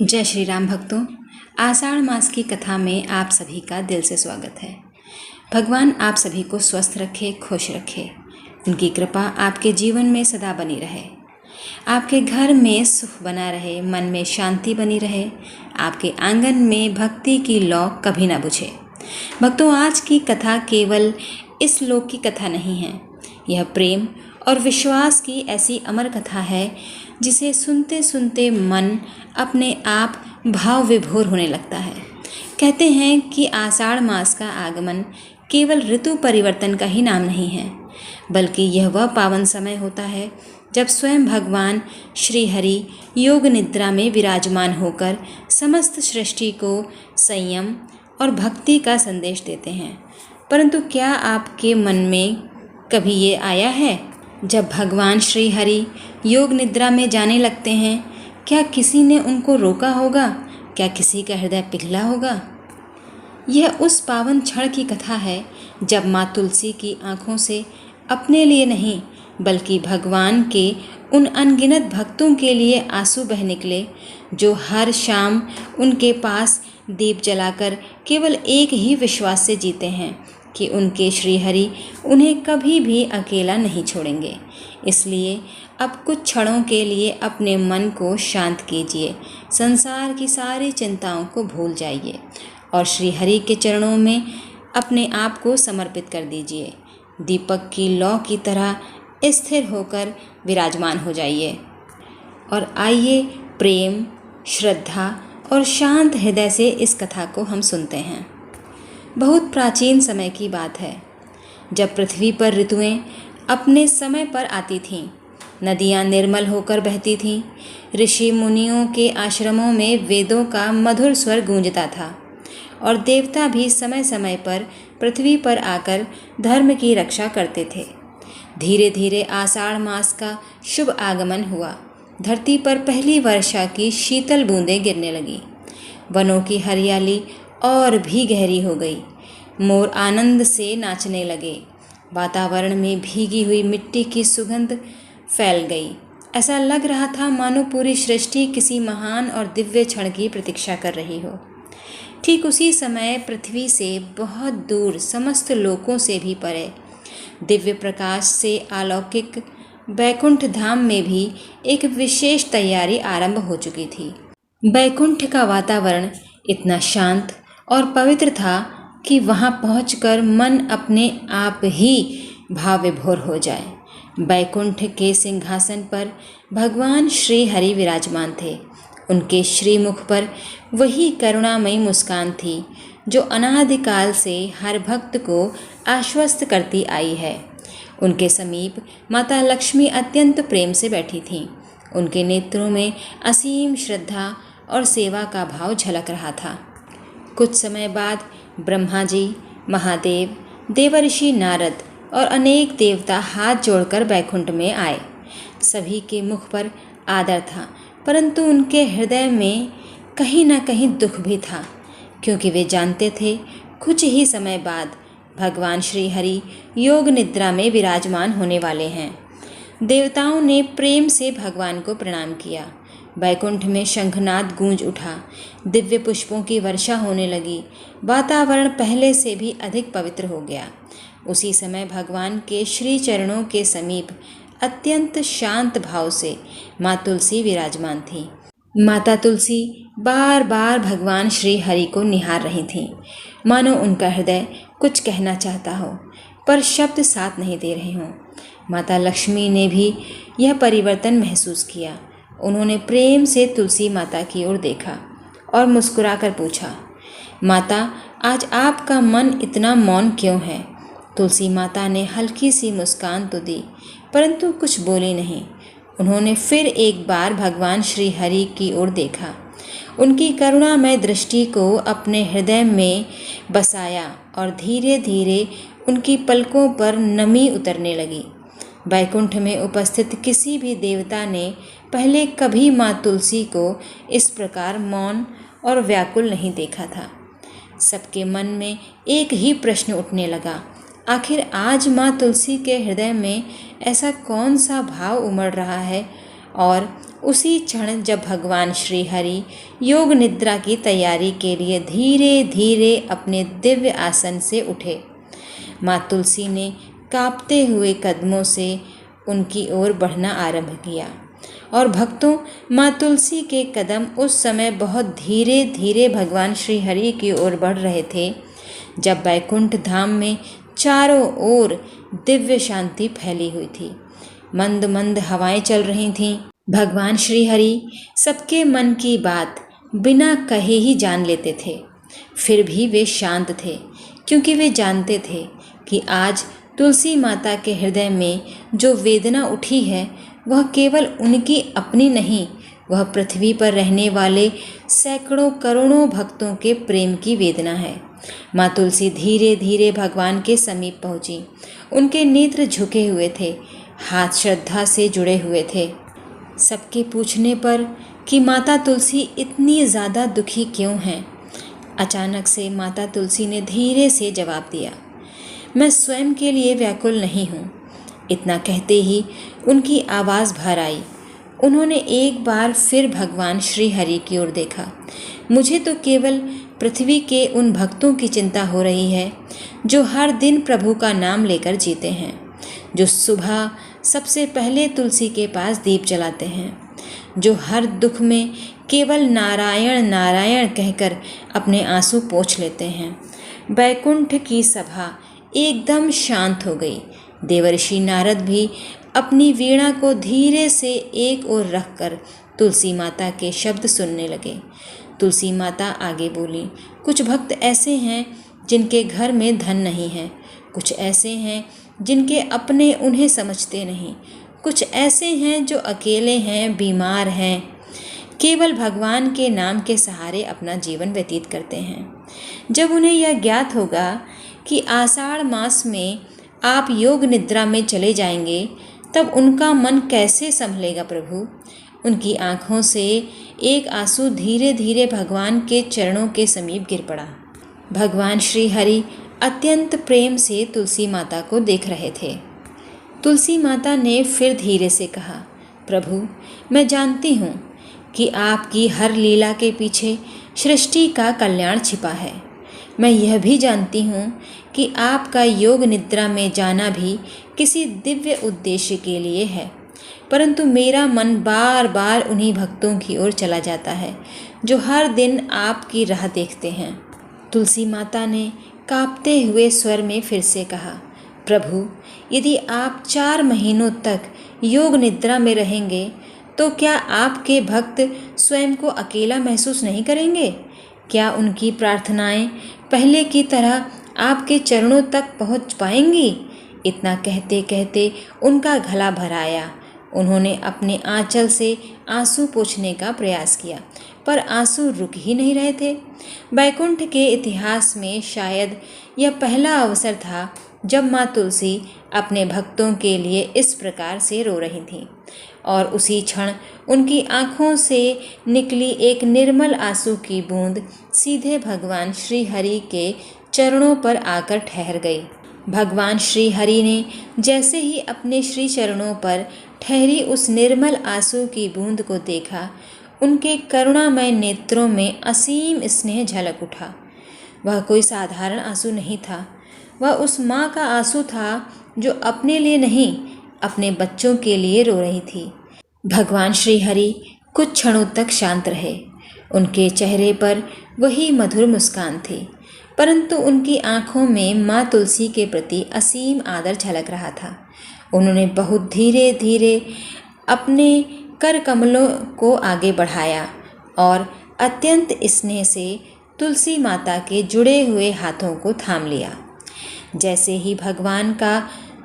जय श्री राम भक्तों, आषाढ़ मास की कथा में आप सभी का दिल से स्वागत है। भगवान आप सभी को स्वस्थ रखे, खुश रखे। उनकी कृपा आपके जीवन में सदा बनी रहे। आपके घर में सुख बना रहे, मन में शांति बनी रहे। आपके आंगन में भक्ति की लौ कभी ना बुझे। भक्तों, आज की कथा केवल इस लोक की कथा नहीं है। यह प्रेम और विश्वास की ऐसी अमर कथा है जिसे सुनते सुनते मन अपने आप भाव विभोर होने लगता है। कहते हैं कि आषाढ़ मास का आगमन केवल ऋतु परिवर्तन का ही नाम नहीं है, बल्कि यह वह पावन समय होता है जब स्वयं भगवान श्री हरि योग निद्रा में विराजमान होकर समस्त सृष्टि को संयम और भक्ति का संदेश देते हैं। परंतु क्या आपके मन में कभी ये आया है, जब भगवान श्री हरि योग निद्रा में जाने लगते हैं, क्या किसी ने उनको रोका होगा? क्या किसी का हृदय पिघला होगा? यह उस पावन क्षण की कथा है जब माँ तुलसी की आँखों से अपने लिए नहीं, बल्कि भगवान के उन अनगिनत भक्तों के लिए आंसू बह निकले जो हर शाम उनके पास दीप जलाकर केवल एक ही विश्वास से जीते हैं कि उनके श्रीहरि उन्हें कभी भी अकेला नहीं छोड़ेंगे। इसलिए अब कुछ क्षणों के लिए अपने मन को शांत कीजिए, संसार की सारी चिंताओं को भूल जाइए और श्रीहरि के चरणों में अपने आप को समर्पित कर दीजिए। दीपक की लौ की तरह स्थिर होकर विराजमान हो जाइए और आइए प्रेम, श्रद्धा और शांत हृदय से इस कथा को हम सुनते हैं। बहुत प्राचीन समय की बात है, जब पृथ्वी पर ऋतुएं अपने समय पर आती थीं, नदियाँ निर्मल होकर बहती थीं, ऋषि मुनियों के आश्रमों में वेदों का मधुर स्वर गूंजता था और देवता भी समय समय पर पृथ्वी पर आकर धर्म की रक्षा करते थे। धीरे धीरे आषाढ़ मास का शुभ आगमन हुआ। धरती पर पहली वर्षा की शीतल बूंदें गिरने लगीं। वनों की हरियाली और भी गहरी हो गई। मोर आनंद से नाचने लगे। वातावरण में भीगी हुई मिट्टी की सुगंध फैल गई। ऐसा लग रहा था मानो पूरी सृष्टि किसी महान और दिव्य क्षण की प्रतीक्षा कर रही हो। ठीक उसी समय पृथ्वी से बहुत दूर, समस्त लोकों से भी परे, दिव्य प्रकाश से अलौकिक बैकुंठ धाम में भी एक विशेष तैयारी आरंभ हो चुकी थी। बैकुंठ का वातावरण इतना शांत और पवित्र था कि वहां पहुंचकर मन अपने आप ही भाव विभोर हो जाए। बैकुंठ के सिंहासन पर भगवान श्री हरि विराजमान थे। उनके श्रीमुख पर वही करुणामयी मुस्कान थी जो अनादिकाल से हर भक्त को आश्वस्त करती आई है। उनके समीप माता लक्ष्मी अत्यंत प्रेम से बैठी थीं। उनके नेत्रों में असीम श्रद्धा और सेवा का भाव झलक रहा था। कुछ समय बाद ब्रह्मा जी, महादेव, देवर्षि नारद और अनेक देवता हाथ जोड़कर बैकुंठ में आए। सभी के मुख पर आदर था, परंतु उनके हृदय में कहीं न कहीं दुख भी था, क्योंकि वे जानते थे कुछ ही समय बाद भगवान श्री हरि योग निद्रा में विराजमान होने वाले हैं। देवताओं ने प्रेम से भगवान को प्रणाम किया। बैकुंठ में शंखनाद गूंज उठा। दिव्य पुष्पों की वर्षा होने लगी। वातावरण पहले से भी अधिक पवित्र हो गया। उसी समय भगवान के श्री चरणों के समीप अत्यंत शांत भाव से माँ तुलसी विराजमान थी। माता तुलसी बार बार भगवान श्री हरि को निहार रही थीं, मानो उनका हृदय कुछ कहना चाहता हो, पर शब्द साथ नहीं दे रहे हों। माता लक्ष्मी ने भी यह परिवर्तन महसूस किया। उन्होंने प्रेम से तुलसी माता की ओर देखा और मुस्कुराकर पूछा, माता, आज आपका मन इतना मौन क्यों है? तुलसी माता ने हल्की सी मुस्कान तो दी, परंतु कुछ बोली नहीं। उन्होंने फिर एक बार भगवान श्री हरि की ओर देखा। उनकी करुणामय दृष्टि को अपने हृदय में बसाया और धीरे धीरे उनकी पलकों पर नमी उतरने लगी। बैकुंठ में उपस्थित किसी भी देवता ने पहले कभी माँ तुलसी को इस प्रकार मौन और व्याकुल नहीं देखा था। सबके मन में एक ही प्रश्न उठने लगा, आखिर आज माँ तुलसी के हृदय में ऐसा कौन सा भाव उमड़ रहा है और उसी क्षण जब भगवान श्री हरि योग निद्रा की तैयारी के लिए धीरे धीरे अपने दिव्य आसन से उठे, माँ तुलसी ने कांपते हुए कदमों से उनकी ओर बढ़ना आरंभ किया। और भक्तों, माँ तुलसी के कदम उस समय बहुत धीरे धीरे भगवान श्री हरि की ओर बढ़ रहे थे जब बैकुंठ धाम में चारों ओर दिव्य शांति फैली हुई थी। मंद मंद हवाएं चल रही थीं। भगवान श्री हरि सबके मन की बात बिना कहे ही जान लेते थे। फिर भी वे शांत थे, क्योंकि वे जानते थे कि आज तुलसी माता के हृदय में जो वेदना उठी है वह केवल उनकी अपनी नहीं, वह पृथ्वी पर रहने वाले सैकड़ों करोड़ों भक्तों के प्रेम की वेदना है। माँ तुलसी धीरे धीरे भगवान के समीप पहुंची। उनके नेत्र झुके हुए थे, हाथ श्रद्धा से जुड़े हुए थे। सबके पूछने पर कि माता तुलसी इतनी ज़्यादा दुखी क्यों हैं, अचानक से माता तुलसी ने धीरे से जवाब दिया, मैं स्वयं के लिए व्याकुल नहीं हूँ। इतना कहते ही उनकी आवाज़ भर आई। उन्होंने एक बार फिर भगवान श्री हरि की ओर देखा। मुझे तो केवल पृथ्वी के उन भक्तों की चिंता हो रही है जो हर दिन प्रभु का नाम लेकर जीते हैं, जो सुबह सबसे पहले तुलसी के पास दीप जलाते हैं, जो हर दुख में केवल नारायण नारायण कहकर अपने आंसू पोंछ लेते हैं। बैकुंठ की सभा एकदम शांत हो गई। देवर्षि नारद भी अपनी वीणा को धीरे से एक ओर रखकर तुलसी माता के शब्द सुनने लगे। तुलसी माता आगे बोली, कुछ भक्त ऐसे हैं जिनके घर में धन नहीं है, कुछ ऐसे हैं जिनके अपने उन्हें समझते नहीं, कुछ ऐसे हैं जो अकेले हैं, बीमार हैं, केवल भगवान के नाम के सहारे अपना जीवन व्यतीत करते हैं। जब उन्हें यह ज्ञात होगा कि आषाढ़ मास में आप योग निद्रा में चले जाएंगे, तब उनका मन कैसे संभलेगा प्रभु। उनकी आँखों से एक आंसू धीरे धीरे भगवान के चरणों के समीप गिर पड़ा। भगवान श्री हरि अत्यंत प्रेम से तुलसी माता को देख रहे थे। तुलसी माता ने फिर धीरे से कहा, प्रभु, मैं जानती हूँ कि आपकी हर लीला के पीछे सृष्टि का कल्याण छिपा है। मैं यह भी जानती हूँ कि आपका योग निद्रा में जाना भी किसी दिव्य उद्देश्य के लिए है, परंतु मेरा मन बार बार उन्हीं भक्तों की ओर चला जाता है जो हर दिन आपकी राह देखते हैं। तुलसी माता ने कांपते हुए स्वर में फिर से कहा, प्रभु, यदि आप 4 महीनों तक योग निद्रा में रहेंगे तो क्या आपके भक्त स्वयं को अकेला महसूस नहीं करेंगे? क्या उनकी प्रार्थनाएं पहले की तरह आपके चरणों तक पहुंच पाएंगी? इतना कहते कहते उनका गला भर आया। उन्होंने अपने आंचल से आंसू पोंछने का प्रयास किया, पर आंसू रुक ही नहीं रहे थे। बैकुंठ के इतिहास में शायद यह पहला अवसर था जब माँ तुलसी अपने भक्तों के लिए इस प्रकार से रो रही थीं, और उसी क्षण उनकी आँखों से निकली एक निर्मल आंसू की बूंद सीधे भगवान श्री हरि के चरणों पर आकर ठहर गई। भगवान श्री हरि ने जैसे ही अपने श्री चरणों पर ठहरी उस निर्मल आंसू की बूंद को देखा, उनके करुणामय नेत्रों में असीम स्नेह झलक उठा। वह कोई साधारण आंसू नहीं था, वह उस माँ का आंसू था जो अपने लिए नहीं, अपने बच्चों के लिए रो रही थी। भगवान श्री हरि कुछ क्षणों तक शांत रहे। उनके चेहरे पर वही मधुर मुस्कान थी, परंतु उनकी आंखों में माँ तुलसी के प्रति असीम आदर झलक रहा था। उन्होंने बहुत धीरे धीरे अपने कर कमलों को आगे बढ़ाया और अत्यंत स्नेह से तुलसी माता के जुड़े हुए हाथों को थाम लिया। जैसे ही भगवान का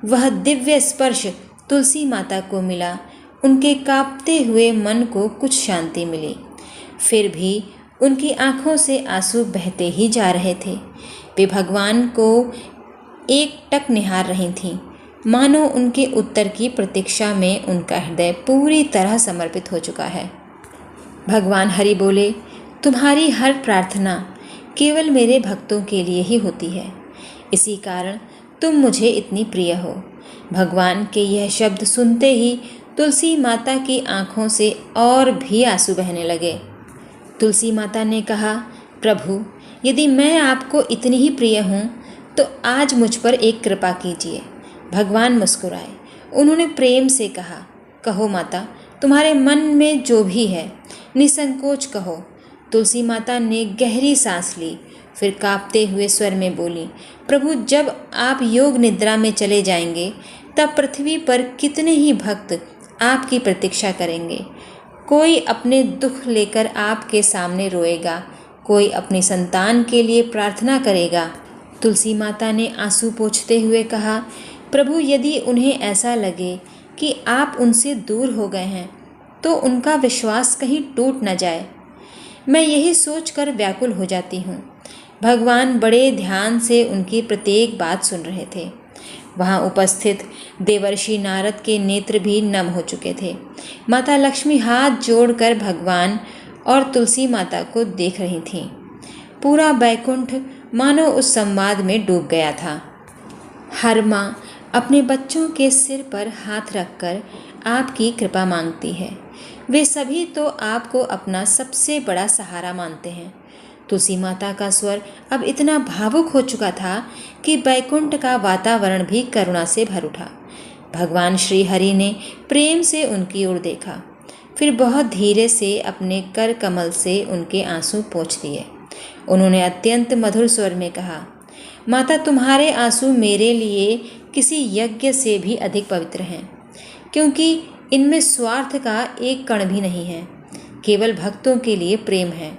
वह दिव्य स्पर्श तुलसी माता को मिला, उनके कांपते हुए मन को कुछ शांति मिली। फिर भी उनकी आंखों से आंसू बहते ही जा रहे थे। वे भगवान को एकटक निहार रही थीं, मानो उनके उत्तर की प्रतीक्षा में उनका हृदय पूरी तरह समर्पित हो चुका है। भगवान हरि बोले, तुम्हारी हर प्रार्थना केवल मेरे भक्तों के लिए ही होती है, इसी कारण तुम मुझे इतनी प्रिय हो। भगवान के यह शब्द सुनते ही तुलसी माता की आंखों से और भी आंसू बहने लगे। तुलसी माता ने कहा, प्रभु, यदि मैं आपको इतनी ही प्रिय हूँ तो आज मुझ पर एक कृपा कीजिए। भगवान मुस्कुराए। उन्होंने प्रेम से कहा, कहो माता, तुम्हारे मन में जो भी है निसंकोच कहो। तुलसी माता ने गहरी सांस ली, फिर कांपते हुए स्वर में बोली, प्रभु, जब आप योग निद्रा में चले जाएंगे तब पृथ्वी पर कितने ही भक्त आपकी प्रतीक्षा करेंगे। कोई अपने दुख लेकर आपके सामने रोएगा, कोई अपनी संतान के लिए प्रार्थना करेगा। तुलसी माता ने आंसू पोंछते हुए कहा, प्रभु, यदि उन्हें ऐसा लगे कि आप उनसे दूर हो गए हैं तो उनका विश्वास कहीं टूट न जाए। मैं यही सोचकर व्याकुल हो जाती हूँ। भगवान बड़े ध्यान से उनकी प्रत्येक बात सुन रहे थे। वहाँ उपस्थित देवर्षि नारद के नेत्र भी नम हो चुके थे। माता लक्ष्मी हाथ जोड़कर भगवान और तुलसी माता को देख रही थीं। पूरा बैकुंठ मानो उस संवाद में डूब गया था। हर माँ अपने बच्चों के सिर पर हाथ रखकर आपकी कृपा मांगती है। वे सभी तो आपको अपना सबसे बड़ा सहारा मानते हैं। तुलसी माता का स्वर अब इतना भावुक हो चुका था कि बैकुंठ का वातावरण भी करुणा से भर उठा। भगवान श्री हरि ने प्रेम से उनकी ओर देखा, फिर बहुत धीरे से अपने कर कमल से उनके आंसू पोंछ दिए। उन्होंने अत्यंत मधुर स्वर में कहा, माता, तुम्हारे आंसू मेरे लिए किसी यज्ञ से भी अधिक पवित्र हैं, क्योंकि इनमें स्वार्थ का एक कण भी नहीं है, केवल भक्तों के लिए प्रेम है।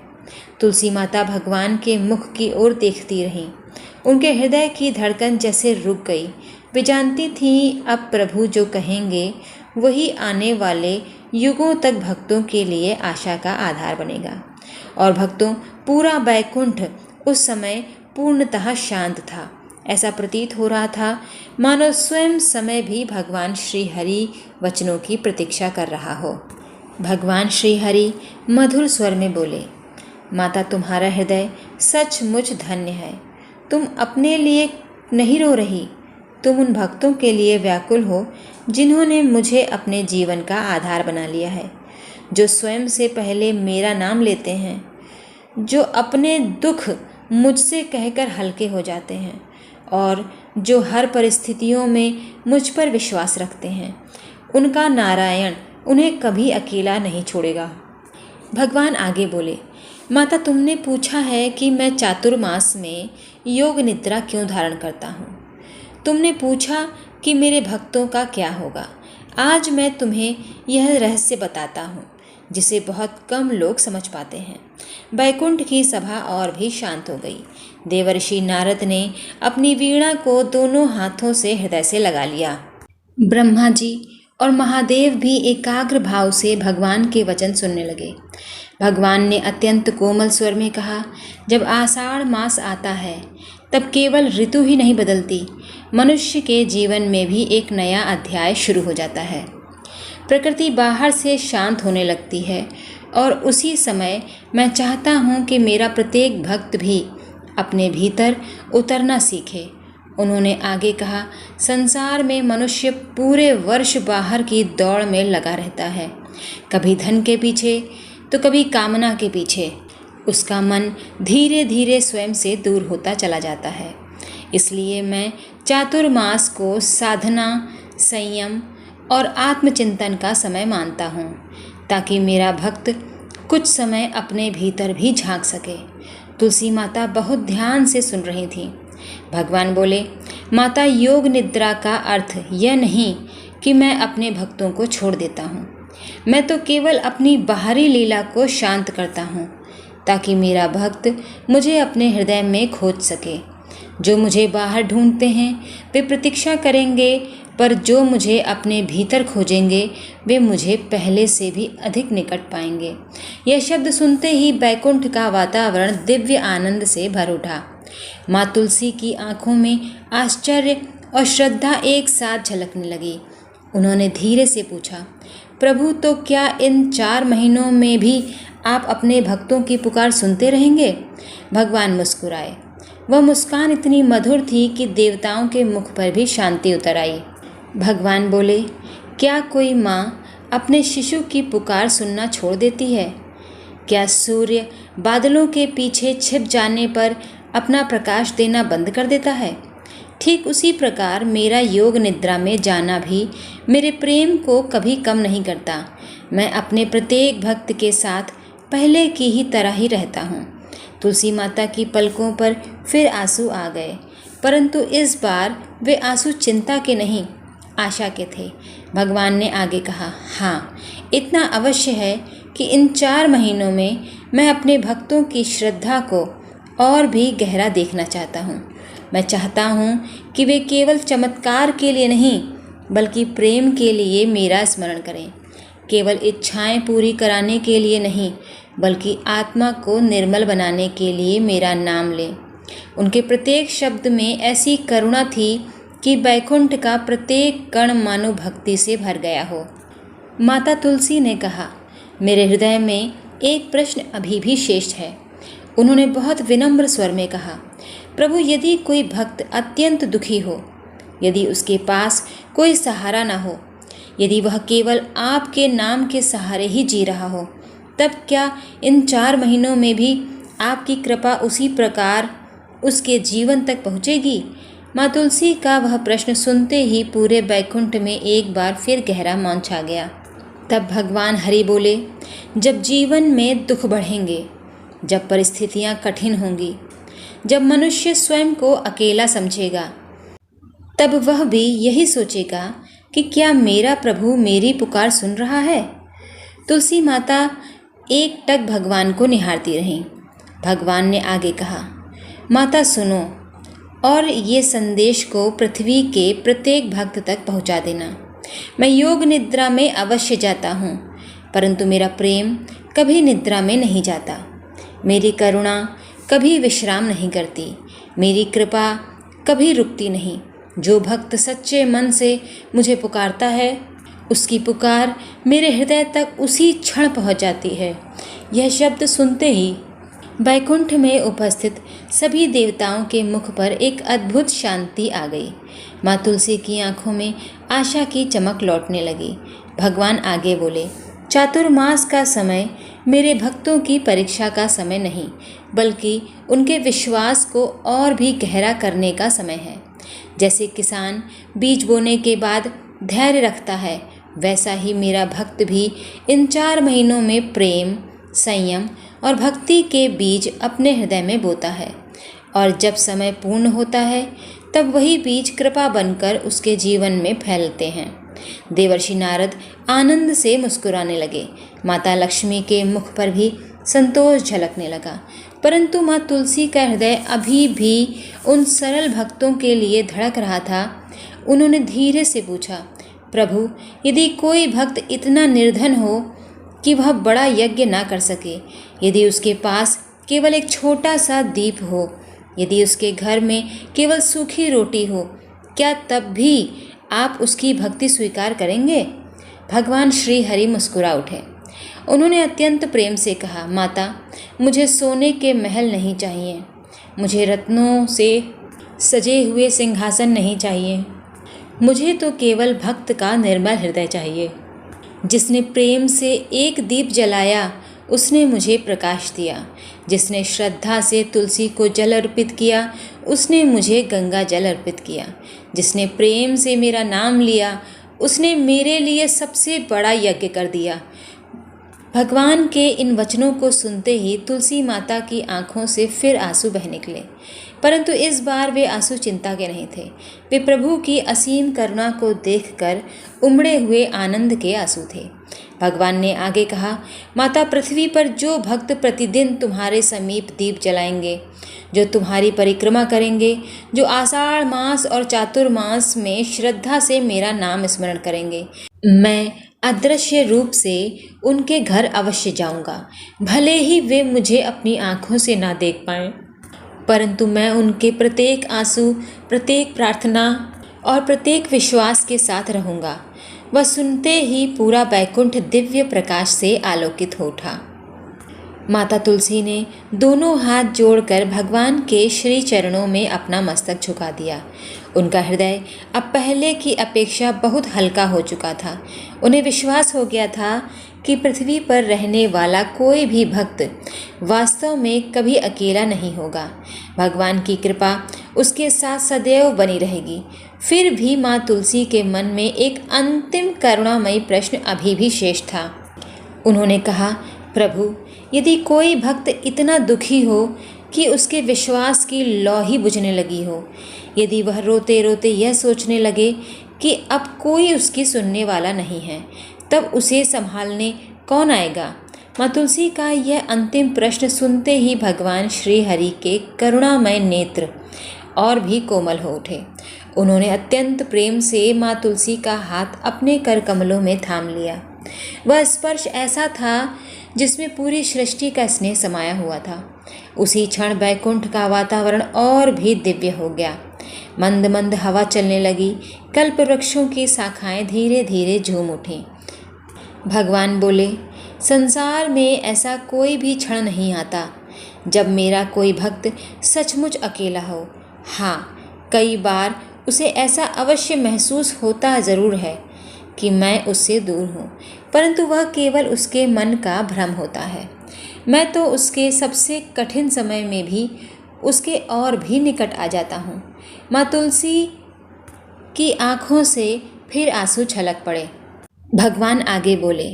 तुलसी माता भगवान के मुख की ओर देखती रहीं। उनके हृदय की धड़कन जैसे रुक गई। वे जानती थीं अब प्रभु जो कहेंगे वही आने वाले युगों तक भक्तों के लिए आशा का आधार बनेगा। और भक्तों, पूरा बैकुंठ उस समय पूर्णतः शांत था। ऐसा प्रतीत हो रहा था मानो स्वयं समय भी भगवान श्री हरि वचनों की प्रतीक्षा कर रहा हो। भगवान श्री हरि मधुर स्वर में बोले, माता, तुम्हारा हृदय सचमुच धन्य है। तुम अपने लिए नहीं रो रही, तुम उन भक्तों के लिए व्याकुल हो जिन्होंने मुझे अपने जीवन का आधार बना लिया है, जो स्वयं से पहले मेरा नाम लेते हैं, जो अपने दुख मुझसे कहकर हल्के हो जाते हैं और जो हर परिस्थितियों में मुझ पर विश्वास रखते हैं। उनका नारायण उन्हें कभी अकेला नहीं छोड़ेगा। भगवान आगे बोले, माता, तुमने पूछा है कि मैं चातुर्मास में योग निद्रा क्यों धारण करता हूँ। तुमने पूछा कि मेरे भक्तों का क्या होगा। आज मैं तुम्हें यह रहस्य बताता हूँ जिसे बहुत कम लोग समझ पाते हैं। बैकुंठ की सभा और भी शांत हो गई। देवर्षि नारद ने अपनी वीणा को दोनों हाथों से हृदय से लगा लिया। ब्रह्मा जी और महादेव भी एकाग्र भाव से भगवान के वचन सुनने लगे। भगवान ने अत्यंत कोमल स्वर में कहा, जब आषाढ़ मास आता है तब केवल ऋतु ही नहीं बदलती, मनुष्य के जीवन में भी एक नया अध्याय शुरू हो जाता है। प्रकृति बाहर से शांत होने लगती है और उसी समय मैं चाहता हूँ कि मेरा प्रत्येक भक्त भी अपने भीतर उतरना सीखे। उन्होंने आगे कहा, संसार में मनुष्य पूरे वर्ष बाहर की दौड़ में लगा रहता है, कभी धन के पीछे तो कभी कामना के पीछे। उसका मन धीरे धीरे स्वयं से दूर होता चला जाता है। इसलिए मैं चातुर्मास को साधना, संयम और आत्मचिंतन का समय मानता हूँ, ताकि मेरा भक्त कुछ समय अपने भीतर भी झांक सके। तुलसी माता बहुत ध्यान से सुन रही थी। भगवान बोले, माता, योग निद्रा का अर्थ यह नहीं कि मैं अपने भक्तों को छोड़ देता हूँ। मैं तो केवल अपनी बाहरी लीला को शांत करता हूँ, ताकि मेरा भक्त मुझे अपने हृदय में खोज सके। जो मुझे बाहर ढूंढते हैं वे प्रतीक्षा करेंगे, पर जो मुझे अपने भीतर खोजेंगे वे मुझे पहले से भी अधिक निकट पाएंगे। यह शब्द सुनते ही बैकुंठ का वातावरण दिव्य आनंद से भर उठा। माँ तुलसी की आंखों में आश्चर्य और श्रद्धा एक साथ झलकने लगी। उन्होंने धीरे से पूछा, प्रभु, तो क्या इन 4 महीनों में भी आप अपने भक्तों की पुकार सुनते रहेंगे? भगवान मुस्कुराए। वह मुस्कान इतनी मधुर थी कि देवताओं के मुख पर भी शांति उतर आई। भगवान बोले, क्या कोई माँ अपने शिशु की पुकार सुनना छोड़ देती है? क्या सूर्य बादलों के पीछे छिप जाने पर अपना प्रकाश देना बंद कर देता है? ठीक उसी प्रकार मेरा योग निद्रा में जाना भी मेरे प्रेम को कभी कम नहीं करता। मैं अपने प्रत्येक भक्त के साथ पहले की ही तरह ही रहता हूँ। तुलसी माता की पलकों पर फिर आंसू आ गए, परंतु इस बार वे आंसू चिंता के नहीं, आशा के थे। भगवान ने आगे कहा, हाँ, इतना अवश्य है कि इन 4 महीनों में मैं अपने भक्तों की श्रद्धा को और भी गहरा देखना चाहता हूँ। मैं चाहता हूँ कि वे केवल चमत्कार के लिए नहीं, बल्कि प्रेम के लिए मेरा स्मरण करें। केवल इच्छाएं पूरी कराने के लिए नहीं, बल्कि आत्मा को निर्मल बनाने के लिए मेरा नाम लें। उनके प्रत्येक शब्द में ऐसी करुणा थी कि बैकुंठ का प्रत्येक कण मानो भक्ति से भर गया हो। माता तुलसी ने कहा, मेरे हृदय में एक प्रश्न अभी भी शेष है। उन्होंने बहुत विनम्र स्वर में कहा, प्रभु, यदि कोई भक्त अत्यंत दुखी हो, यदि उसके पास कोई सहारा ना हो, यदि वह केवल आपके नाम के सहारे ही जी रहा हो, तब क्या इन 4 महीनों में भी आपकी कृपा उसी प्रकार उसके जीवन तक पहुँचेगी? माँ तुलसी का वह प्रश्न सुनते ही पूरे बैकुंठ में एक बार फिर गहरा मौन छा गया। तब भगवान हरि बोले, जब जीवन में दुख बढ़ेंगे, जब परिस्थितियाँ कठिन होंगी, जब मनुष्य स्वयं को अकेला समझेगा, तब वह भी यही सोचेगा कि क्या मेरा प्रभु मेरी पुकार सुन रहा है? तुलसी माता एक टक भगवान को निहारती रहीं। भगवान ने आगे कहा, माता सुनो, और ये संदेश को पृथ्वी के प्रत्येक भक्त तक पहुंचा देना। मैं योग निद्रा में अवश्य जाता हूँ, परंतु मेरा प्रेम कभी निद्रा में नहीं जाता। मेरी करुणा कभी विश्राम नहीं करती, मेरी कृपा कभी रुकती नहीं। जो भक्त सच्चे मन से मुझे पुकारता है, उसकी पुकार मेरे हृदय तक उसी क्षण पहुँच जाती है। यह शब्द सुनते ही बैकुंठ में उपस्थित सभी देवताओं के मुख पर एक अद्भुत शांति आ गई। माँ तुलसी की आंखों में आशा की चमक लौटने लगी। भगवान आगे बोले, चातुर्मास का समय मेरे भक्तों की परीक्षा का समय नहीं, बल्कि उनके विश्वास को और भी गहरा करने का समय है। जैसे किसान बीज बोने के बाद धैर्य रखता है, वैसा ही मेरा भक्त भी इन 4 महीनों में प्रेम, संयम और भक्ति के बीज अपने हृदय में बोता है, और जब समय पूर्ण होता है तब वही बीज कृपा बनकर उसके जीवन में फैलते हैं। देवर्षि नारद आनंद से मुस्कुराने लगे। माता लक्ष्मी के मुख पर भी संतोष झलकने लगा, परंतु माँ तुलसी का हृदय अभी भी उन सरल भक्तों के लिए धड़क रहा था। उन्होंने धीरे से पूछा, प्रभु, यदि कोई भक्त इतना निर्धन हो कि वह बड़ा यज्ञ ना कर सके, यदि उसके पास केवल एक छोटा सा दीप हो, यदि उसके घर में केवल सूखी रोटी हो, क्या तब भी आप उसकी भक्ति स्वीकार करेंगे? भगवान श्री हरि मुस्कुरा उठे। उन्होंने अत्यंत प्रेम से कहा, माता, मुझे सोने के महल नहीं चाहिए, मुझे रत्नों से सजे हुए सिंहासन नहीं चाहिए, मुझे तो केवल भक्त का निर्मल हृदय चाहिए। जिसने प्रेम से एक दीप जलाया, उसने मुझे प्रकाश दिया। जिसने श्रद्धा से तुलसी को जल अर्पित किया, उसने मुझे गंगा जल अर्पित किया। जिसने प्रेम से मेरा नाम लिया, उसने मेरे लिए सबसे बड़ा यज्ञ कर दिया। भगवान के इन वचनों को सुनते ही तुलसी माता की आंखों से फिर आंसू बह निकले, परंतु इस बार वे आंसू चिंता के नहीं थे। वे प्रभु की असीम करुणा को देखकर उमड़े हुए आनंद के आंसू थे। भगवान ने आगे कहा, माता, पृथ्वी पर जो भक्त प्रतिदिन तुम्हारे समीप दीप जलाएंगे, जो तुम्हारी परिक्रमा करेंगे, जो आषाढ़ मास और चातुर्मास में श्रद्धा से मेरा नाम स्मरण करेंगे, मैं अदृश्य रूप से उनके घर अवश्य जाऊंगा। भले ही वे मुझे अपनी आंखों से ना देख पाएं, परंतु मैं उनके प्रत्येक आंसू, प्रत्येक प्रार्थना और प्रत्येक विश्वास के साथ रहूंगा। वह सुनते ही पूरा बैकुंठ दिव्य प्रकाश से आलोकित हो उठा। माता तुलसी ने दोनों हाथ जोड़कर भगवान के श्री चरणों में अपना मस्तक झुका दिया। उनका हृदय अब पहले की अपेक्षा बहुत हल्का हो चुका था। उन्हें विश्वास हो गया था कि पृथ्वी पर रहने वाला कोई भी भक्त वास्तव में कभी अकेला नहीं होगा। भगवान की कृपा उसके साथ सदैव बनी रहेगी। फिर भी माँ तुलसी के मन में एक अंतिम करुणामयी प्रश्न अभी भी शेष था। उन्होंने कहा, प्रभु, यदि कोई भक्त इतना दुखी हो कि उसके विश्वास की लौ ही बुझने लगी हो, यदि वह रोते रोते यह सोचने लगे कि अब कोई उसकी सुनने वाला नहीं है, तब उसे संभालने कौन आएगा? माँ तुलसी का यह अंतिम प्रश्न सुनते ही भगवान श्री हरि के करुणामय नेत्र और भी कोमल हो उठे। उन्होंने अत्यंत प्रेम से माँ तुलसी का हाथ अपने कर कमलों में थाम लिया। वह स्पर्श ऐसा था जिसमें पूरी सृष्टि का स्नेह समाया हुआ था। उसी क्षण बैकुंठ का वातावरण और भी दिव्य हो गया। मंद मंद हवा चलने लगी। कल्प वृक्षों की शाखाएं धीरे धीरे झूम उठीं। भगवान बोले, संसार में ऐसा कोई भी क्षण नहीं आता जब मेरा कोई भक्त सचमुच अकेला हो। हाँ, कई बार उसे ऐसा अवश्य महसूस होता ज़रूर है कि मैं उससे दूर हूँ, परंतु वह केवल उसके मन का भ्रम होता है। मैं तो उसके सबसे कठिन समय में भी उसके और भी निकट आ जाता हूँ। माँ तुलसी की आँखों से फिर आंसू छलक पड़े। भगवान आगे बोले,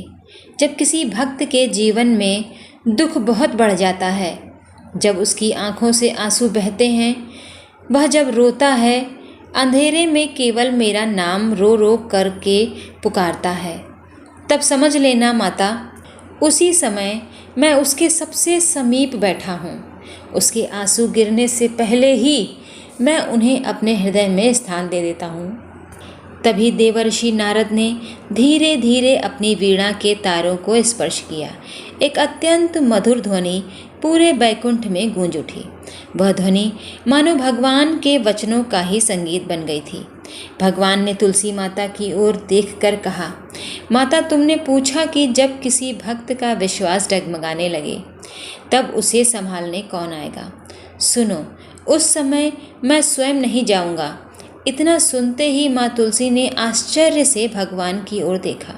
जब किसी भक्त के जीवन में दुख बहुत बढ़ जाता है, जब उसकी आँखों से आंसू बहते हैं, वह जब रोता है, अंधेरे में केवल मेरा नाम रो रो करके पुकारता है, तब समझ लेना माता, उसी समय मैं उसके सबसे समीप बैठा हूँ। उसके आंसू गिरने से पहले ही मैं उन्हें अपने हृदय में स्थान दे देता हूँ। तभी देवर्षि नारद ने धीरे धीरे अपनी वीणा के तारों को स्पर्श किया। एक अत्यंत मधुर ध्वनि पूरे बैकुंठ में गूंज उठी। वह ध्वनि मानो भगवान के वचनों का ही संगीत बन गई थी। भगवान ने तुलसी माता की ओर देखकर कहा, माता, तुमने पूछा कि जब किसी भक्त का विश्वास डगमगाने लगे तब उसे संभालने कौन आएगा। सुनो, उस समय मैं स्वयं नहीं जाऊंगा। इतना सुनते ही माँ तुलसी ने आश्चर्य से भगवान की ओर देखा।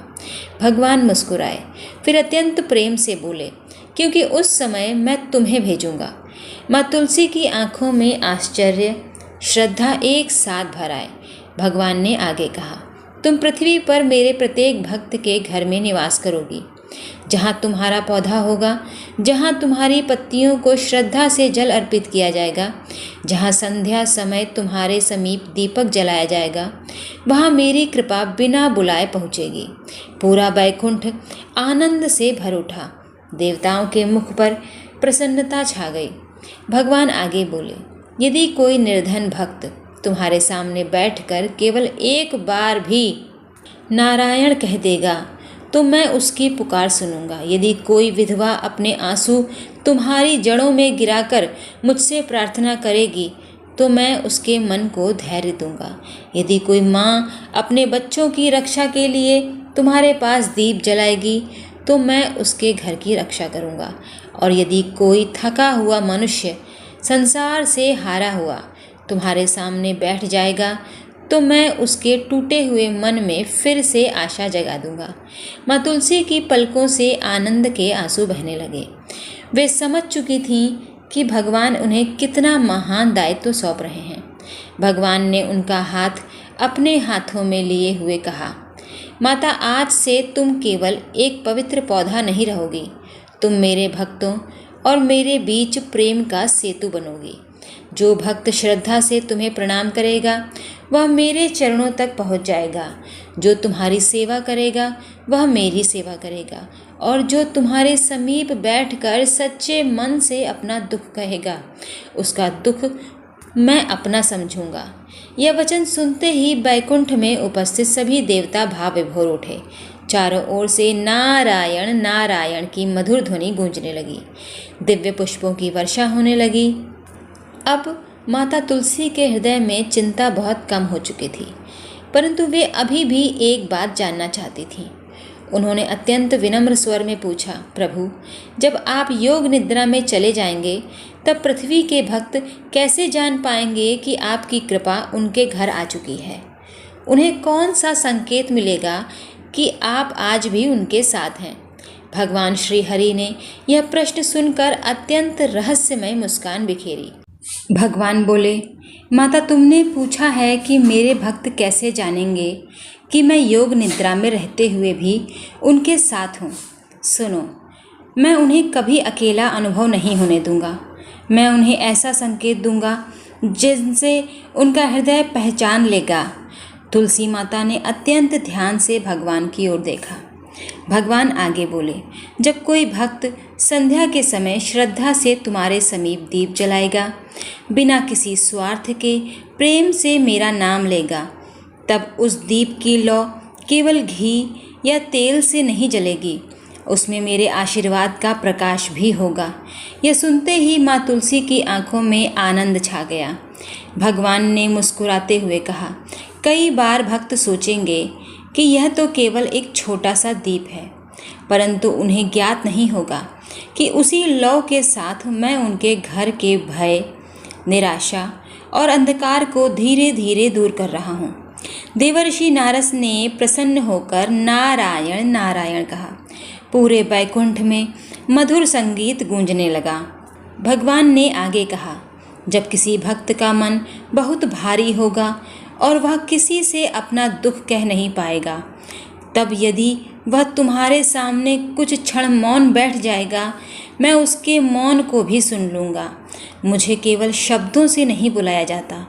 भगवान मुस्कुराए, फिर अत्यंत प्रेम से बोले, क्योंकि उस समय मैं तुम्हें भेजूंगा। माँ तुलसी की आंखों में आश्चर्य, श्रद्धा एक साथ भर आए। भगवान ने आगे कहा, तुम पृथ्वी पर मेरे प्रत्येक भक्त के घर में निवास करोगी। जहाँ तुम्हारा पौधा होगा, जहाँ तुम्हारी पत्तियों को श्रद्धा से जल अर्पित किया जाएगा, जहाँ संध्या समय तुम्हारे समीप दीपक जलाया जाएगा, वहाँ मेरी कृपा बिना बुलाए पहुँचेगी। पूरा बैकुंठ आनंद से भर उठा। देवताओं के मुख पर प्रसन्नता छा गई। भगवान आगे बोले, यदि कोई निर्धन भक्त तुम्हारे सामने बैठकर केवल एक बार भी नारायण कह देगा तो मैं उसकी पुकार सुनूंगा। यदि कोई विधवा अपने आंसू तुम्हारी जड़ों में गिराकर मुझसे प्रार्थना करेगी तो मैं उसके मन को धैर्य दूंगा। यदि कोई माँ अपने बच्चों की रक्षा के लिए तुम्हारे पास दीप जलाएगी तो मैं उसके घर की रक्षा करूंगा। और यदि कोई थका हुआ मनुष्य संसार से हारा हुआ तुम्हारे सामने बैठ जाएगा तो मैं उसके टूटे हुए मन में फिर से आशा जगा दूंगा। माँ तुलसी की पलकों से आनंद के आंसू बहने लगे। वे समझ चुकी थीं कि भगवान उन्हें कितना महान दायित्व सौंप रहे हैं। भगवान ने उनका हाथ अपने हाथों में लिए हुए कहा, माता, आज से तुम केवल एक पवित्र पौधा नहीं रहोगी, तुम मेरे भक्तों और मेरे बीच प्रेम का सेतु बनोगी। जो भक्त श्रद्धा से तुम्हें प्रणाम करेगा वह मेरे चरणों तक पहुंच जाएगा। जो तुम्हारी सेवा करेगा वह मेरी सेवा करेगा। और जो तुम्हारे समीप बैठकर सच्चे मन से अपना दुख कहेगा उसका दुख मैं अपना समझूंगा। यह वचन सुनते ही बैकुंठ में उपस्थित सभी देवता भाव विभोर उठे। चारों ओर से नारायण नारायण की मधुर ध्वनि गूंजने लगी। दिव्य पुष्पों की वर्षा होने लगी। अब माता तुलसी के हृदय में चिंता बहुत कम हो चुकी थी, परंतु वे अभी भी एक बात जानना चाहती थीं। उन्होंने अत्यंत विनम्र स्वर में पूछा, प्रभु, जब आप योग निद्रा में चले जाएंगे तब पृथ्वी के भक्त कैसे जान पाएंगे कि आपकी कृपा उनके घर आ चुकी है? उन्हें कौन सा संकेत मिलेगा कि आप आज भी उनके साथ हैं? भगवान श्री हरि ने यह प्रश्न सुनकर अत्यंत रहस्यमय मुस्कान बिखेरी। भगवान बोले, माता, तुमने पूछा है कि मेरे भक्त कैसे जानेंगे कि मैं योग निद्रा में रहते हुए भी उनके साथ हूँ। सुनो, मैं उन्हें कभी अकेला अनुभव नहीं होने दूंगा। मैं उन्हें ऐसा संकेत दूंगा जिनसे उनका हृदय पहचान लेगा। तुलसी माता ने अत्यंत ध्यान से भगवान की ओर देखा। भगवान आगे बोले, जब कोई भक्त संध्या के समय श्रद्धा से तुम्हारे समीप दीप जलाएगा, बिना किसी स्वार्थ के प्रेम से मेरा नाम लेगा, तब उस दीप की लौ केवल घी या तेल से नहीं जलेगी, उसमें मेरे आशीर्वाद का प्रकाश भी होगा। यह सुनते ही माँ तुलसी की आंखों में आनंद छा गया। भगवान ने मुस्कुराते हुए कहा, कई बार भक्त सोचेंगे कि यह तो केवल एक छोटा सा दीप है, परंतु उन्हें ज्ञात नहीं होगा कि उसी लौ के साथ मैं उनके घर के भय, निराशा और अंधकार को धीरे धीरे दूर कर रहा हूँ। देवर्षि नारद ने प्रसन्न होकर नारायण नारायण कहा। पूरे बैकुंठ में मधुर संगीत गूंजने लगा। भगवान ने आगे कहा, जब किसी भक्त का मन बहुत भारी होगा और वह किसी से अपना दुख कह नहीं पाएगा, तब यदि वह तुम्हारे सामने कुछ क्षण मौन बैठ जाएगा, मैं उसके मौन को भी सुन लूँगा। मुझे केवल शब्दों से नहीं बुलाया जाता।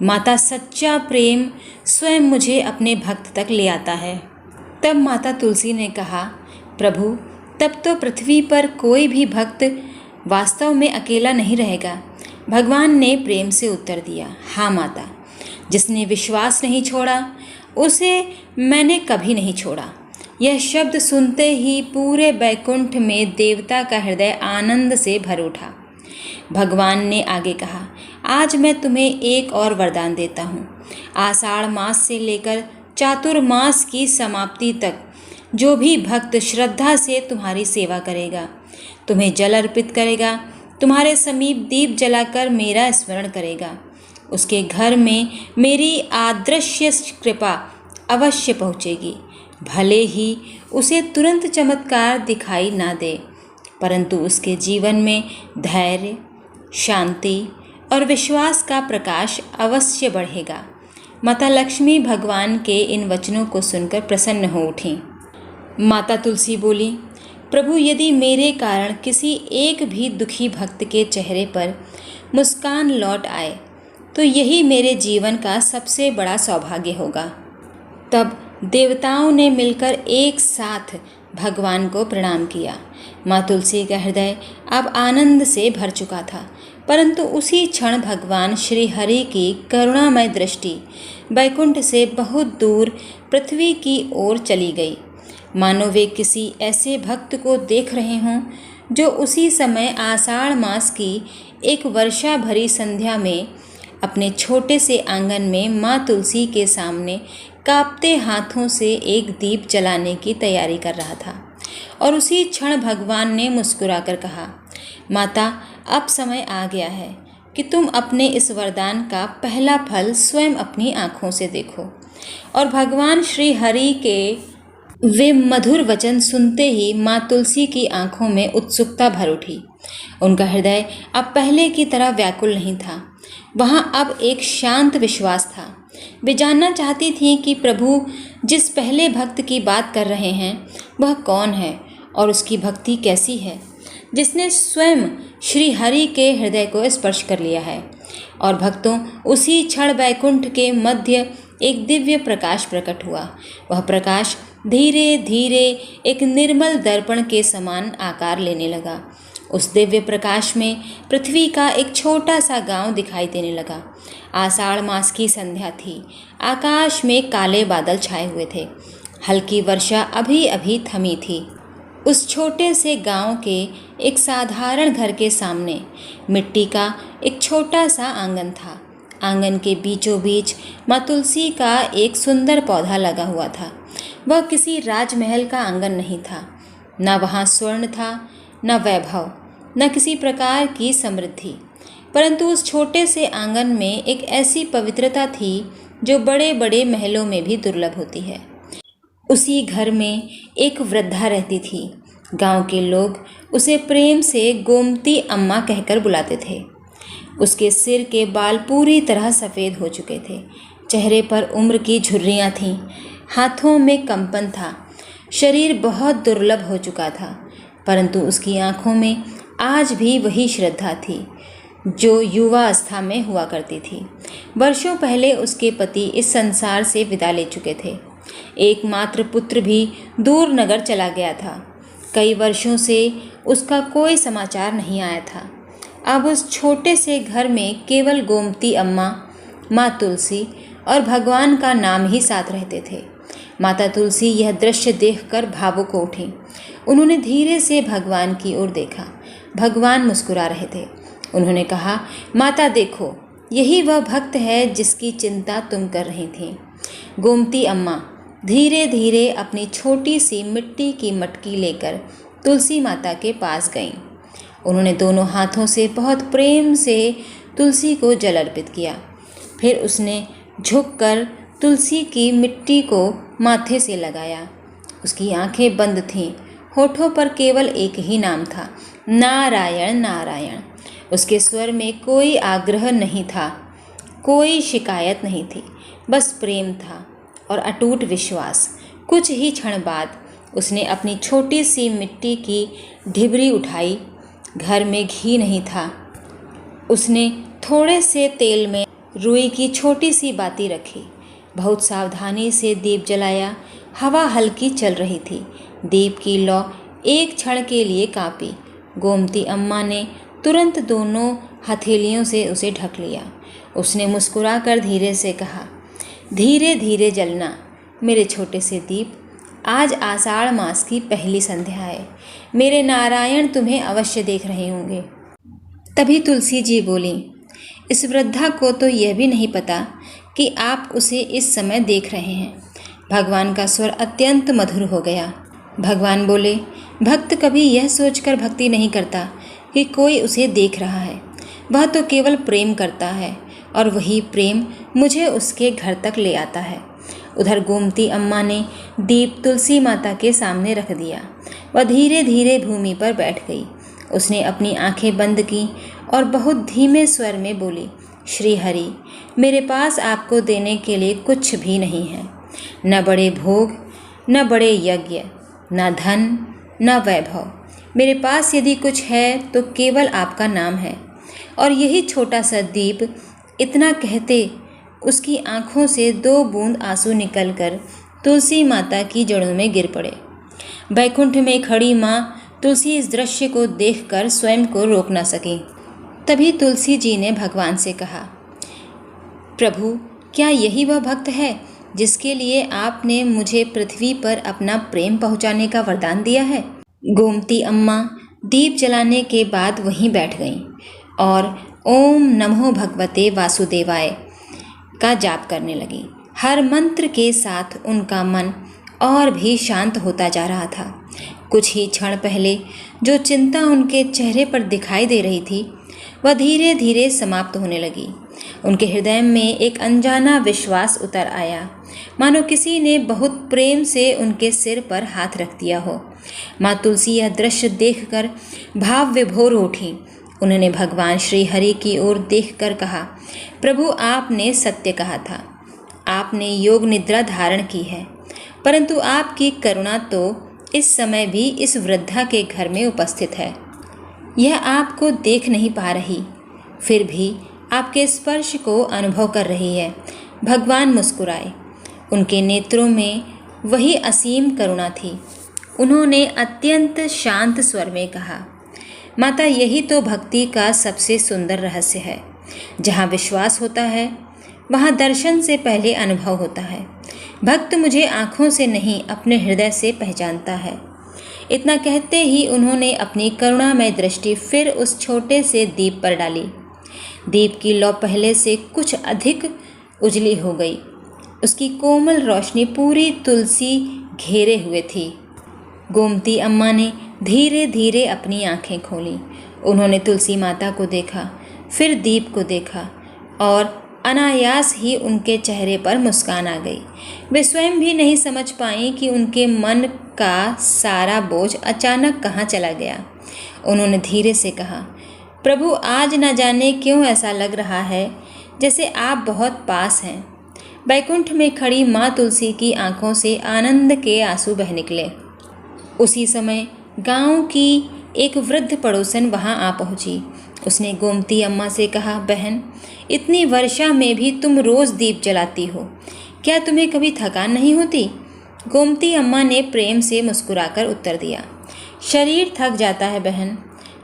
माता, सच्चा प्रेम स्वयं मुझे अपने भक्त तक ले आता है। तब माता तुलसी ने कहा, प्रभु, तब तो पृथ्वी पर कोई भी भक्त वास्तव में अकेला नहीं रहेगा। भगवान ने प्रेम से उत्तर दिया, हाँ माता, जिसने विश्वास नहीं छोड़ा उसे मैंने कभी नहीं छोड़ा। यह शब्द सुनते ही पूरे बैकुंठ में देवता का हृदय आनंद से भर उठा। भगवान ने आगे कहा, आज मैं तुम्हें एक और वरदान देता हूँ। आषाढ़ मास से लेकर चातुर्मास की समाप्ति तक जो भी भक्त श्रद्धा से तुम्हारी सेवा करेगा, तुम्हें जल अर्पित करेगा, तुम्हारे समीप दीप जलाकर मेरा स्मरण करेगा, उसके घर में मेरी आदृश्य कृपा अवश्य पहुँचेगी। भले ही उसे तुरंत चमत्कार दिखाई ना दे, परंतु उसके जीवन में धैर्य, शांति और विश्वास का प्रकाश अवश्य बढ़ेगा। माता लक्ष्मी भगवान के इन वचनों को सुनकर प्रसन्न हो उठीं। माता तुलसी बोली, प्रभु, यदि मेरे कारण किसी एक भी दुखी भक्त के चेहरे पर मुस्कान लौट आए तो यही मेरे जीवन का सबसे बड़ा सौभाग्य होगा। तब देवताओं ने मिलकर एक साथ भगवान को प्रणाम किया। माँ तुलसी का हृदय अब आनंद से भर चुका था, परंतु उसी क्षण भगवान श्री हरि की करुणामय दृष्टि बैकुंठ से बहुत दूर पृथ्वी की ओर चली गई, मानो वे किसी ऐसे भक्त को देख रहे हों जो उसी समय आषाढ़ मास की एक वर्षा भरी संध्या में अपने छोटे से आंगन में माँ तुलसी के सामने कांपते हाथों से एक दीप जलाने की तैयारी कर रहा था। और उसी क्षण भगवान ने मुस्कुराकर कहा, माता, अब समय आ गया है कि तुम अपने इस वरदान का पहला फल स्वयं अपनी आँखों से देखो। और भगवान श्री हरि के वे मधुर वचन सुनते ही माँ तुलसी की आंखों में उत्सुकता भर उठी। उनका हृदय अब पहले की तरह व्याकुल नहीं था, वहाँ अब एक शांत विश्वास था। वे जानना चाहती थीं कि प्रभु जिस पहले भक्त की बात कर रहे हैं वह कौन है और उसकी भक्ति कैसी है, जिसने स्वयं श्री हरि के हृदय को स्पर्श कर लिया है। और भक्तों, उसी क्षण बैकुंठ के मध्य एक दिव्य प्रकाश प्रकट हुआ। वह प्रकाश धीरे धीरे एक निर्मल दर्पण के समान आकार लेने लगा। उस दिव्य प्रकाश में पृथ्वी का एक छोटा सा गांव दिखाई देने लगा। आषाढ़ मास की संध्या थी। आकाश में काले बादल छाए हुए थे। हल्की वर्षा अभी अभी थमी थी। उस छोटे से गांव के एक साधारण घर के सामने मिट्टी का एक छोटा सा आंगन था। आंगन के बीचों बीच माँ तुलसी का एक सुंदर पौधा लगा हुआ था। वह किसी राजमहल का आंगन नहीं था, न वहाँ स्वर्ण था, न वैभव, न किसी प्रकार की समृद्धि, परंतु उस छोटे से आंगन में एक ऐसी पवित्रता थी जो बड़े बड़े महलों में भी दुर्लभ होती है। उसी घर में एक वृद्धा रहती थी। गांव के लोग उसे प्रेम से गोमती अम्मा कहकर बुलाते थे। उसके सिर के बाल पूरी तरह सफ़ेद हो चुके थे, चेहरे पर उम्र की झुर्रियाँ थीं, हाथों में कंपन था, शरीर बहुत दुर्लभ हो चुका था, परंतु उसकी आंखों में आज भी वही श्रद्धा थी जो युवावस्था में हुआ करती थी। वर्षों पहले उसके पति इस संसार से विदा ले चुके थे। एकमात्र पुत्र भी दूर नगर चला गया था। कई वर्षों से उसका कोई समाचार नहीं आया था। अब उस छोटे से घर में केवल गोमती अम्मा, माँ तुलसी और भगवान का नाम ही साथ रहते थे। माता तुलसी यह दृश्य देखकर भावुक हो उठी। उन्होंने धीरे से भगवान की ओर देखा। भगवान मुस्कुरा रहे थे। उन्होंने कहा, माता देखो, यही वह भक्त है जिसकी चिंता तुम कर रही थी। गोमती अम्मा धीरे धीरे अपनी छोटी सी मिट्टी की मटकी लेकर तुलसी माता के पास गईं। उन्होंने दोनों हाथों से बहुत प्रेम से तुलसी को जल अर्पित किया। फिर उसने झुककर तुलसी की मिट्टी को माथे से लगाया। उसकी आंखें बंद थीं, होठों पर केवल एक ही नाम था, नारायण नारायण। उसके स्वर में कोई आग्रह नहीं था, कोई शिकायत नहीं थी, बस प्रेम था और अटूट विश्वास। कुछ ही क्षण बाद उसने अपनी छोटी सी मिट्टी की ढिबरी उठाई। घर में घी नहीं था। उसने थोड़े से तेल में रुई की छोटी सी बाती रखी। बहुत सावधानी से दीप जलाया। हवा हल्की चल रही थी। दीप की लौ एक क्षण के लिए कांपी। गोमती अम्मा ने तुरंत दोनों हथेलियों से उसे ढक लिया। उसने मुस्कुराकर धीरे से कहा, धीरे धीरे जलना मेरे छोटे से दीप। आज आषाढ़ मास की पहली संध्या है। मेरे नारायण तुम्हें अवश्य देख रहे होंगे। तभी तुलसी जी बोली, इस वृद्धा को तो यह भी नहीं पता कि आप उसे इस समय देख रहे हैं। भगवान का स्वर अत्यंत मधुर हो गया। भगवान बोले, भक्त कभी यह सोचकर भक्ति नहीं करता कि कोई उसे देख रहा है। वह तो केवल प्रेम करता है और वही प्रेम मुझे उसके घर तक ले आता है। उधर गोमती अम्मा ने दीप तुलसी माता के सामने रख दिया। वह धीरे धीरे भूमि पर बैठ गई। उसने अपनी आंखें बंद की और बहुत धीमे स्वर में बोली, श्री हरि, मेरे पास आपको देने के लिए कुछ भी नहीं है। न बड़े भोग, न बड़े यज्ञ, न धन, न वैभव। मेरे पास यदि कुछ है तो केवल आपका नाम है। और यही छोटा सा दीप। इतना कहते उसकी आंखों से 2 बूंद आंसू निकलकर तुलसी माता की जड़ों में गिर पड़े। बैकुंठ में खड़ी माँ तुलसी इस दृश्य को देखकर स्वयं को रोक न सकी। तभी तुलसी जी ने भगवान से कहा, प्रभु, क्या यही वह भक्त है जिसके लिए आपने मुझे पृथ्वी पर अपना प्रेम पहुँचाने का वरदान दिया है? गोमती अम्मा दीप जलाने के बाद वहीं बैठ गईं और ओम नमो भगवते वासुदेवाय का जाप करने लगी। हर मंत्र के साथ उनका मन और भी शांत होता जा रहा था। कुछ ही क्षण पहले जो चिंता उनके चेहरे पर दिखाई दे रही थी, वह धीरे धीरे समाप्त होने लगी। उनके हृदय में एक अनजाना विश्वास उतर आया, मानो किसी ने बहुत प्रेम से उनके सिर पर हाथ रख दिया हो। माँ तुलसी यह दृश्य देखकर भाव विभोर उठी। उन्होंने भगवान श्री हरि की ओर देखकर कहा, प्रभु, आपने सत्य कहा था। आपने योग निद्रा धारण की है, परंतु आपकी करुणा तो इस समय भी इस वृद्धा के घर में उपस्थित है। यह आपको देख नहीं पा रही, फिर भी आपके स्पर्श को अनुभव कर रही है। भगवान मुस्कुराए। उनके नेत्रों में वही असीम करुणा थी। उन्होंने अत्यंत शांत स्वर में कहा, माता, यही तो भक्ति का सबसे सुंदर रहस्य है। जहाँ विश्वास होता है वहाँ दर्शन से पहले अनुभव होता है। भक्त मुझे आँखों से नहीं, अपने हृदय से पहचानता है। इतना कहते ही उन्होंने अपनी करुणामय दृष्टि फिर उस छोटे से दीप पर डाली। दीप की लौ पहले से कुछ अधिक उजली हो गई। उसकी कोमल रोशनी पूरी तुलसी घेरे हुए थी। गोमती अम्मा ने धीरे धीरे अपनी आंखें खोलीं। उन्होंने तुलसी माता को देखा, फिर दीप को देखा और अनायास ही उनके चेहरे पर मुस्कान आ गई। वे स्वयं भी नहीं समझ पाईं कि उनके मन का सारा बोझ अचानक कहाँ चला गया। उन्होंने धीरे से कहा, प्रभु, आज न जाने क्यों ऐसा लग रहा है जैसे आप बहुत पास हैं। बैकुंठ में खड़ी माँ तुलसी की आंखों से आनंद के आंसू बह निकले। उसी समय गांव की एक वृद्ध पड़ोसन वहां आ पहुंची। उसने गोमती अम्मा से कहा, बहन, इतनी वर्षा में भी तुम रोज़ दीप जलाती हो, क्या तुम्हें कभी थकान नहीं होती? गोमती अम्मा ने प्रेम से मुस्कुराकर उत्तर दिया, शरीर थक जाता है बहन,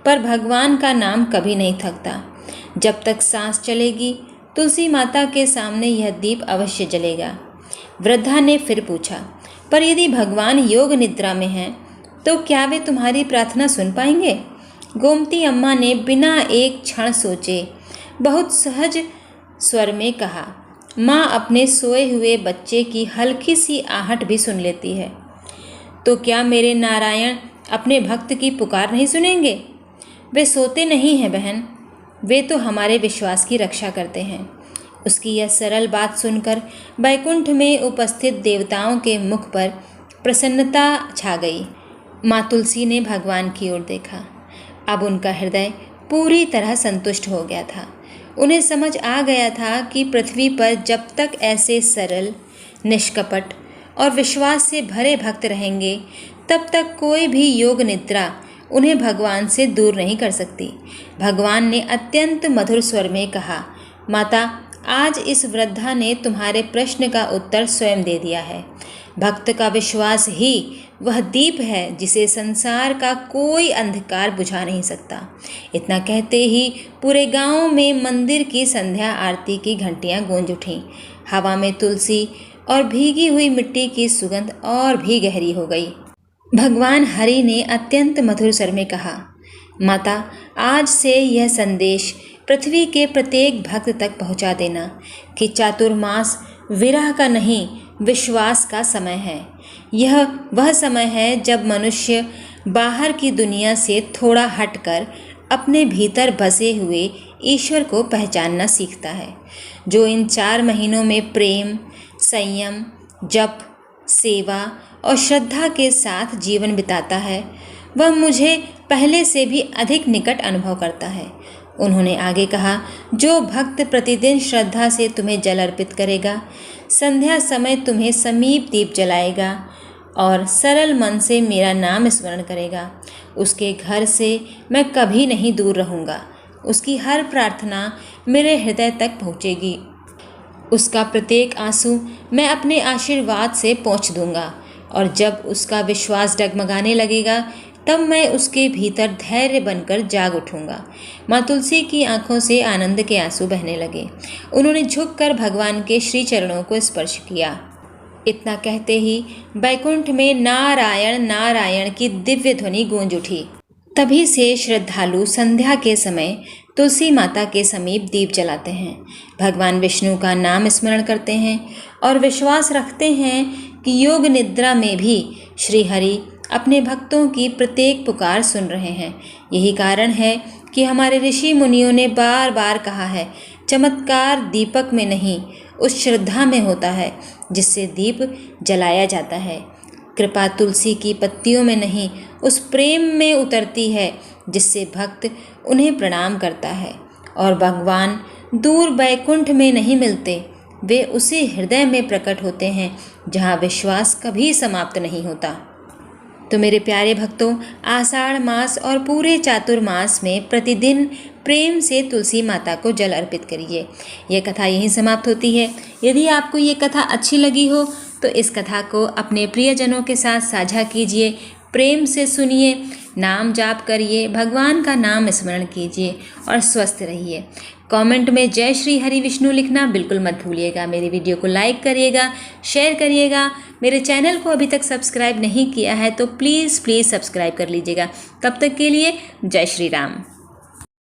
पर भगवान का नाम कभी नहीं थकता। जब तक सांस चलेगी तुलसी माता के सामने यह दीप अवश्य जलेगा। वृद्धा ने फिर पूछा, पर यदि भगवान योग निद्रा में हैं तो क्या वे तुम्हारी प्रार्थना सुन पाएंगे? गोमती अम्मा ने बिना एक क्षण सोचे बहुत सहज स्वर में कहा, माँ अपने सोए हुए बच्चे की हल्की सी आहट भी सुन लेती है, तो क्या मेरे नारायण अपने भक्त की पुकार नहीं सुनेंगे? वे सोते नहीं हैं बहन, वे तो हमारे विश्वास की रक्षा करते हैं। उसकी यह सरल बात सुनकर बैकुंठ में उपस्थित देवताओं के मुख पर प्रसन्नता छा गई। माँ तुलसी ने भगवान की ओर देखा। अब उनका हृदय पूरी तरह संतुष्ट हो गया था। उन्हें समझ आ गया था कि पृथ्वी पर जब तक ऐसे सरल, निष्कपट और विश्वास से भरे भक्त रहेंगे, तब तक कोई भी योग निद्रा उन्हें भगवान से दूर नहीं कर सकती। भगवान ने अत्यंत मधुर स्वर में कहा, माता, आज इस वृद्धा ने तुम्हारे प्रश्न का उत्तर स्वयं दे दिया है। भक्त का विश्वास ही वह दीप है जिसे संसार का कोई अंधकार बुझा नहीं सकता। इतना कहते ही पूरे गांव में मंदिर की संध्या आरती की घंटियां गूंज उठीं। हवा में तुलसी और भीगी हुई मिट्टी की सुगंध और भी गहरी हो गई। भगवान हरि ने अत्यंत मधुर स्वर में कहा, माता, आज से यह संदेश पृथ्वी के प्रत्येक भक्त तक पहुंचा देना कि चातुर्मास विरह का नहीं, विश्वास का समय है। यह वह समय है जब मनुष्य बाहर की दुनिया से थोड़ा हटकर अपने भीतर बसे हुए ईश्वर को पहचानना सीखता है। जो इन 4 महीनों में प्रेम, संयम, जप, सेवा और श्रद्धा के साथ जीवन बिताता है, वह मुझे पहले से भी अधिक निकट अनुभव करता है। उन्होंने आगे कहा, जो भक्त प्रतिदिन श्रद्धा से तुम्हें जल अर्पित करेगा, संध्या समय तुम्हें समीप दीप जलाएगा और सरल मन से मेरा नाम स्मरण करेगा, उसके घर से मैं कभी नहीं दूर रहूँगा। उसकी हर प्रार्थना मेरे हृदय तक पहुँचेगी। उसका प्रत्येक आंसू मैं अपने आशीर्वाद से पोंछ दूंगा और जब उसका विश्वास डगमगाने लगेगा, तब मैं उसके भीतर धैर्य बनकर जाग उठूंगा। माँ तुलसी की आंखों से आनंद के आंसू बहने लगे। उन्होंने झुककर भगवान के श्री चरणों को स्पर्श किया। इतना कहते ही बैकुंठ में नारायण नारायण की दिव्य ध्वनि गूंज उठी। तभी से श्रद्धालु संध्या के समय तुलसी माता के समीप दीप जलाते हैं, भगवान विष्णु का नाम स्मरण करते हैं और विश्वास रखते हैं कि योग निद्रा में भी श्री हरि अपने भक्तों की प्रत्येक पुकार सुन रहे हैं। यही कारण है कि हमारे ऋषि मुनियों ने बार बार कहा है, चमत्कार दीपक में नहीं, उस श्रद्धा में होता है जिससे दीप जलाया जाता है। कृपा तुलसी की पत्तियों में नहीं, उस प्रेम में उतरती है जिससे भक्त उन्हें प्रणाम करता है। और भगवान दूर बैकुंठ में नहीं मिलते, वे उसी हृदय में प्रकट होते हैं जहाँ विश्वास कभी समाप्त नहीं होता। तो मेरे प्यारे भक्तों, आषाढ़ मास और पूरे चातुर्मास में प्रतिदिन प्रेम से तुलसी माता को जल अर्पित करिए। यह कथा यहीं समाप्त होती है। यदि आपको ये कथा अच्छी लगी हो तो इस कथा को अपने प्रियजनों के साथ साझा कीजिए, प्रेम से सुनिए, नाम जाप करिए, भगवान का नाम स्मरण कीजिए और स्वस्थ रहिए। कमेंट में जय श्री हरि विष्णु लिखना बिल्कुल मत भूलिएगा। मेरी वीडियो को लाइक करिएगा, शेयर करिएगा। मेरे चैनल को अभी तक सब्सक्राइब नहीं किया है तो प्लीज़ सब्सक्राइब कर लीजिएगा। तब तक के लिए जय श्री राम।